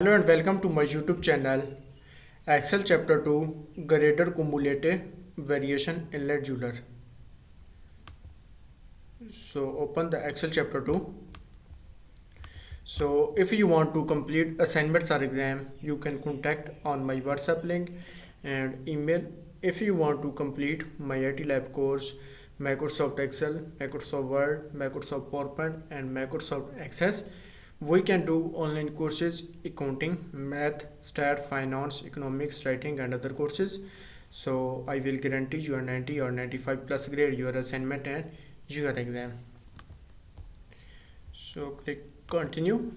Hello and welcome to my YouTube channel Excel Chapter 2 Graded Cumulative Variation Inlet Euler. So open the Excel Chapter 2. So if you want to complete assignments or exam, you can contact on my WhatsApp link and email. If you want to complete my IT Lab course, Microsoft Excel, Microsoft Word, Microsoft PowerPoint and Microsoft Access, we can do online courses, accounting, math, stat, finance, economics, writing and other courses. So I will guarantee you a 90 or 95 plus grade your assignment and your exam. So click continue.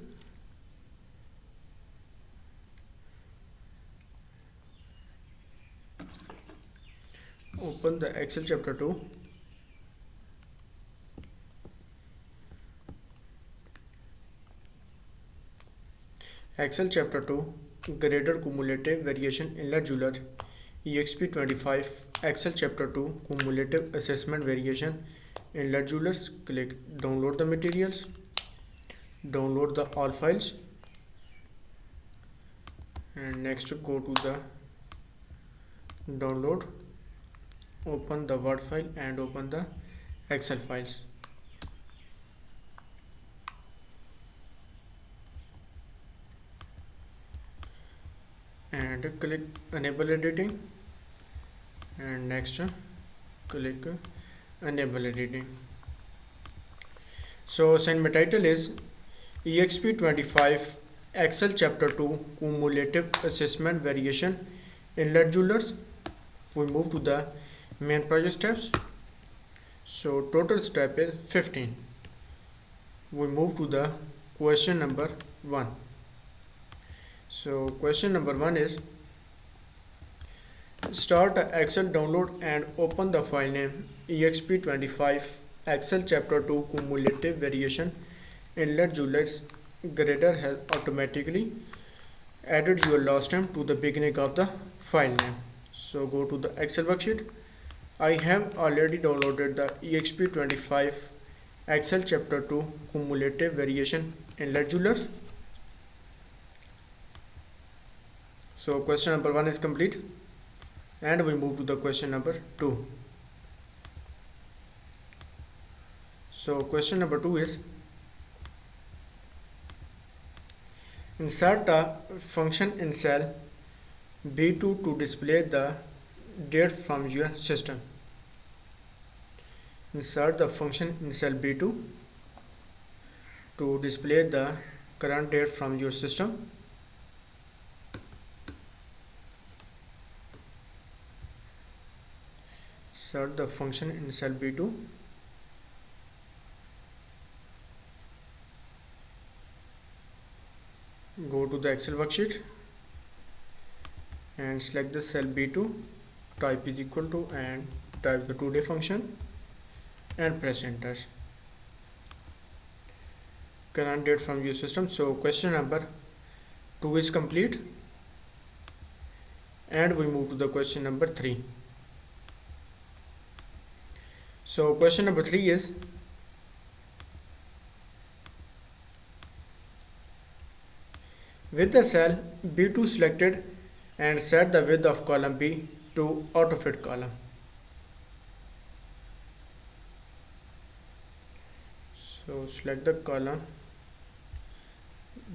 Open the Excel chapter 2. Excel chapter 2 Graded Cumulative Variation Inlet Euler EXP25 Excel chapter 2 Cumulative Assessment Variation Inlet Euler. Click download the materials, download the all files, and next go to the download, open the Word file and open the Excel files. And click enable editing and next click enable editing. So assignment title is EXP25 Excel chapter 2 Cumulative Assessment Variation Inlet Eulers. We move to the main project steps. So total step is 15. We move to the question number 1. So question number 1 is start Excel download and open the file name exp25 Excel chapter 2 cumulative variation inlet Euler's grader has automatically added your last name to the beginning of the file name. So go to the Excel worksheet. I have already downloaded the exp25 Excel chapter 2 cumulative variation inlet Euler's. So question number 1 is complete and we move to the question number 2. So question number 2 is insert a function in cell B2 to display the date from your system. Insert the function in cell B2 to display the current date from your system. Insert the function in cell B2. Go to the Excel worksheet and select the cell B2, type is equal to and type the today function and press enter. Current date from your system. So question number 2 is complete and we move to the question number 3. So question number 3 is with the cell B2 selected and set the width of column B to auto-fit column. So select the column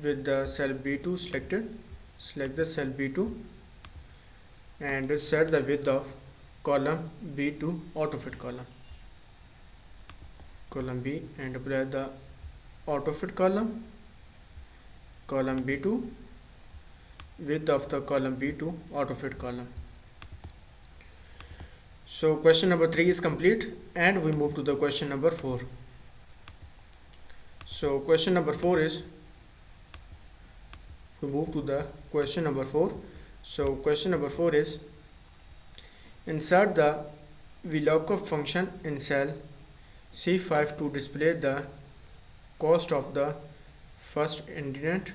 with the cell B2 selected, select the cell B2 and set the width of column B to auto-fit column. Column B and apply the auto-fit column B2, width of the column B2 auto-fit column. So question number 3 is complete and we move to the question number 4. So question number 4 is we move to the question number 4. So question number 4 is insert the VLOOKUP function in cell C5 to display the cost of the first ingredient.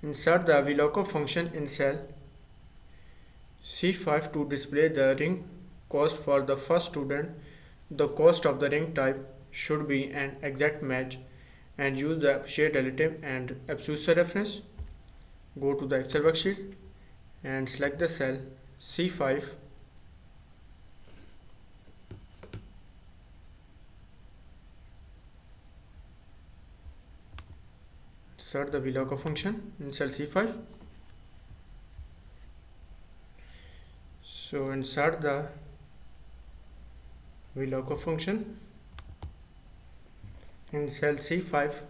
Insert the VLOOKUP function in cell C5 to display the ring cost for the first student. The cost of the ring type should be an exact match and use the appreciate relative and absolute reference. Go to the Excel worksheet and select the cell C5. Insert the VLOOKUP function in cell C5. So insert the VLOOKUP function in cell C5.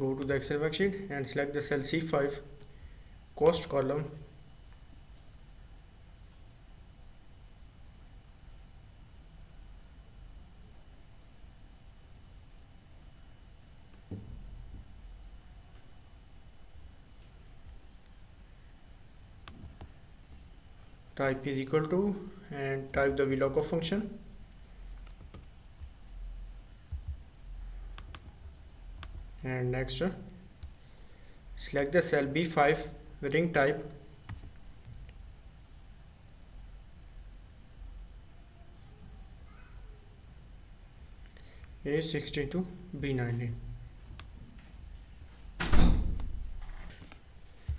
Go to the Excel worksheet and select the cell C5 cost column. Type is equal to and type the VLOOKUP function. And next select the cell B5 ring type. A62 B19.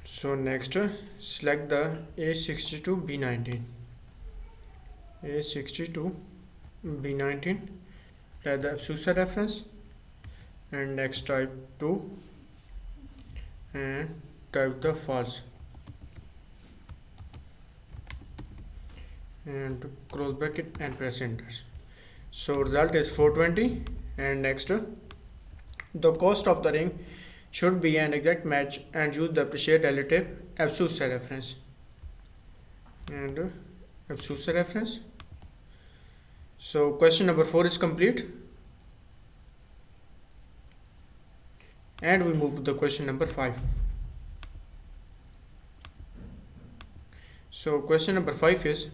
So next select the A62 B19. A62 B19. Apply the absolute reference and next type 2 and type the false and close bracket and press enter. So result is 420. And next the cost of the ring should be an exact match and use the appreciate relative absolute reference and absolute reference. So question number 4 is complete, and we move to the question number 5. So question number 5 is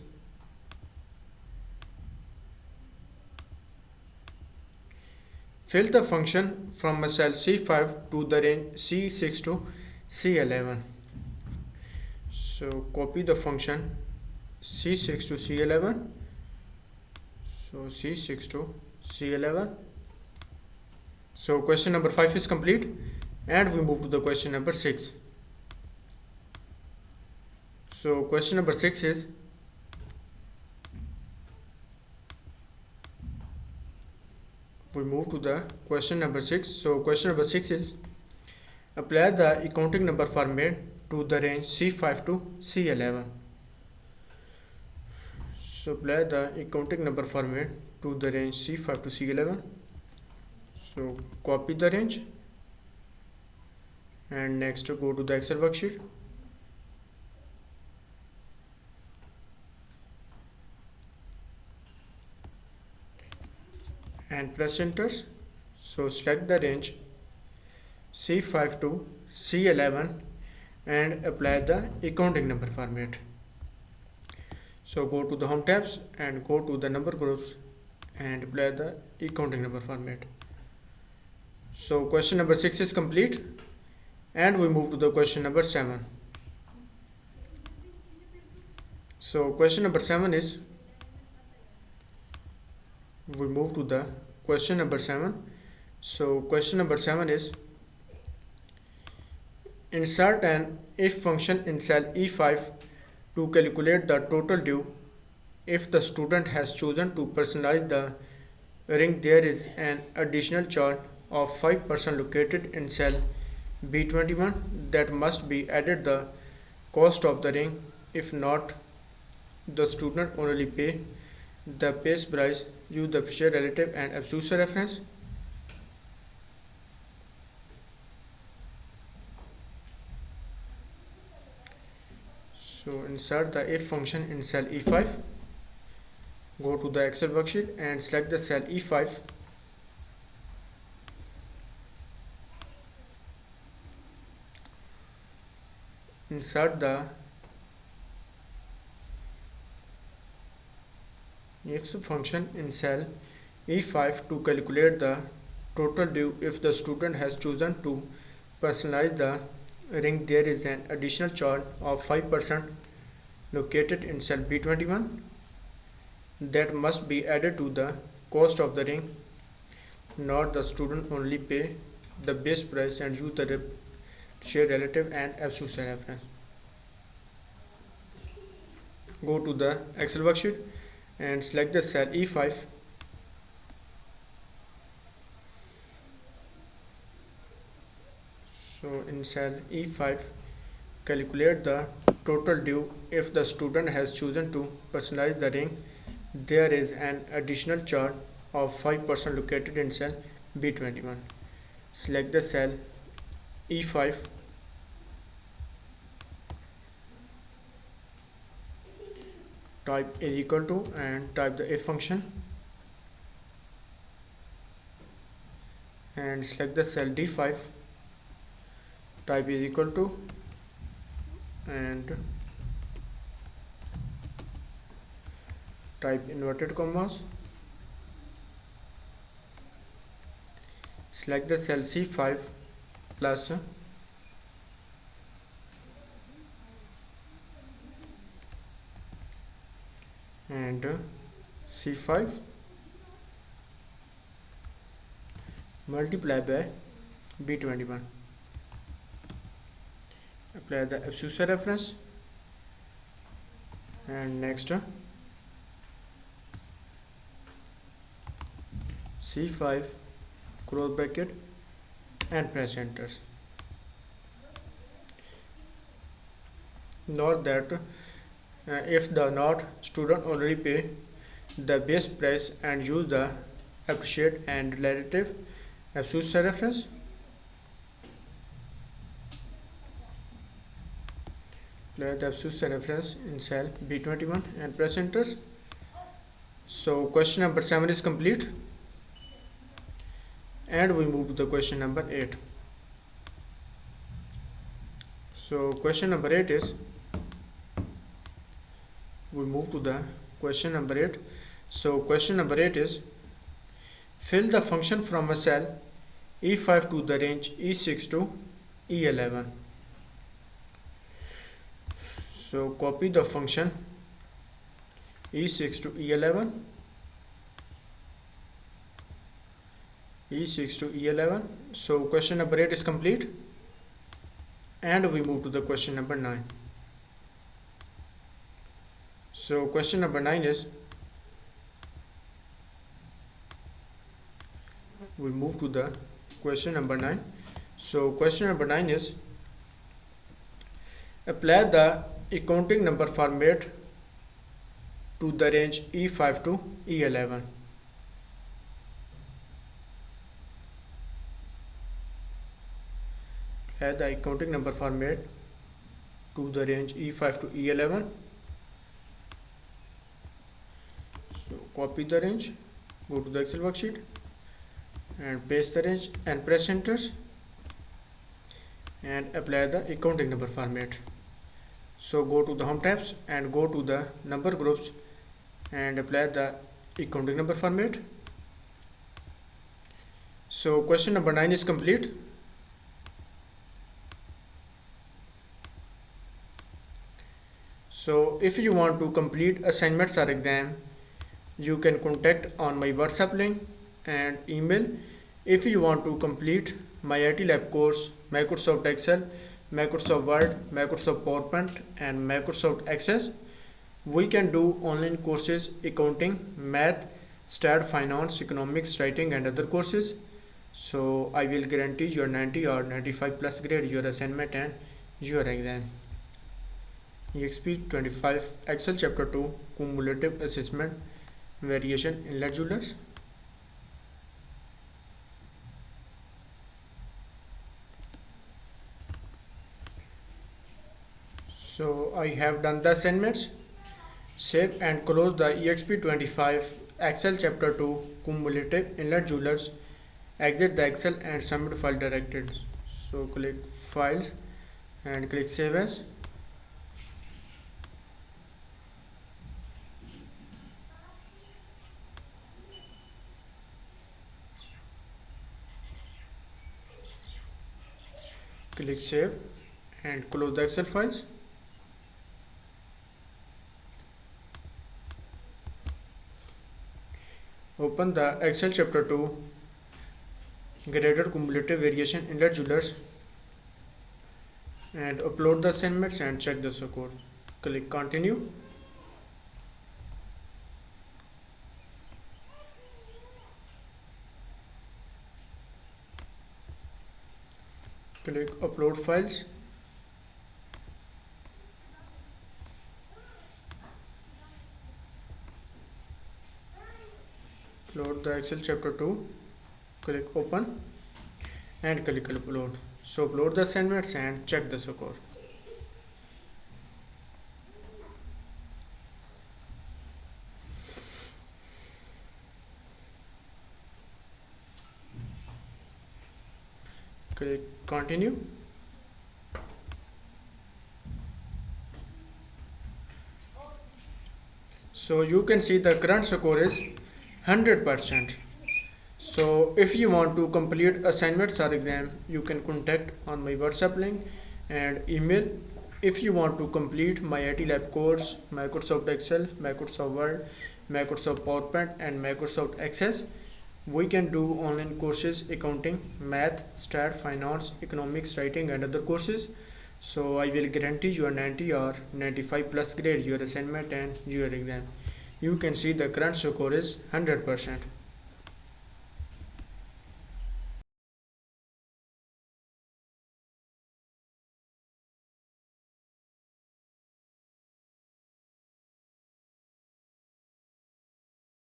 fill the function from a cell C5 to the range C6 to C11. So copy the function C6 to C11. So C6 to C11. So question number 5 is complete, and we move to the question number 6. So question number 6 is we move to the question number 6. So question number 6 is apply the accounting number format to the range C5 to C11. So apply the accounting number format to the range C5 to C11. So copy the range and next go to the Excel worksheet and press enter. So select the range C5 to C11 and apply the accounting number format. So go to the home tabs and go to the number groups and apply the accounting number format. So question number 6 is complete, and we move to the question number 7. So question number 7 is we move to the question number 7. So question number 7 is insert an if function in cell E5 to calculate the total due if the student has chosen to personalize the ring. There is an additional charge of 5% located in cell B21 that must be added the cost of the ring. If not, the student only pay the base price. Use the appreciate relative and absolute reference. So insert the if function in cell E5. Go to the Excel worksheet and select the cell E5. Insert the if function in cell E5 to calculate the total due if the student has chosen to personalize the ring. There is an additional charge of 5% located in cell B21 that must be added to the cost of the ring, not the student only pay the base price and use the share relative and absolute share reference. Go to the Excel worksheet and select the cell E5. So in cell E5, calculate the total due if the student has chosen to personalize the ring. There is an additional charge of 5% located in cell B21. Select the cell E5. Type is equal to and type the if function and select the cell D5. Type is equal to and type inverted commas. Select the cell C5 plus and C5 multiply by B21. Apply the absolute reference and next C5 close bracket and press enter. Note that if the not student already pay the base price and use the appreciate and relative absolute reference. Apply the absolute reference in cell B21 and press enter. So question number 7 is complete and we move to the question number 8. So question number 8 is we move to the question number 8. So question number 8 is fill the function from a cell E5 to the range E6 to E11. So copy the function E6 to E11, E6 to E11. So question number 8 is complete and we move to the question number 9. So question number 9 is we move to the question number 9. So question number 9 is apply the accounting number format to the range E5 to E11. Add the accounting number format to the range E5 to E11. So copy the range, go to the Excel worksheet and paste the range and press enter and apply the accounting number format. So go to the home tabs and go to the number groups and apply the accounting number format. So question number 9 is complete. So if you want to complete assignments or exam, you can contact on my WhatsApp link and email. If you want to complete my IT lab course, Microsoft Excel, Microsoft Word, Microsoft PowerPoint and Microsoft Access, we can do online courses, accounting, math, stat, finance, economics, writing and other courses. So I will guarantee your 90 or 95 plus grade your assignment and your exam. EXP 25 Excel chapter 2 cumulative assessment variation inlet jewelers. So I have done the assignments. Save and close the EXP 25 Excel chapter 2 cumulative inlet jewelers. Exit the Excel and submit file directed. So click files and click save as. Click save and close the Excel files. Open the Excel chapter 2 graded cumulative variation inlet jewelers and upload the assignments and check the score. Click continue. Click upload files. Upload the Excel chapter 2. Click open and click upload. So upload the assignments and check the score. Click continue. So you can see the current score is 100%. So if you want to complete assignments or exam, you can contact on my WhatsApp link and email. If you want to complete my IT lab course, Microsoft Excel, Microsoft Word, Microsoft PowerPoint and Microsoft Access, we can do online courses, accounting, math, stat, finance, economics, writing and other courses. So I will guarantee you a 90 or 95 plus grade your assignment and your exam. You can see the current score is 100%.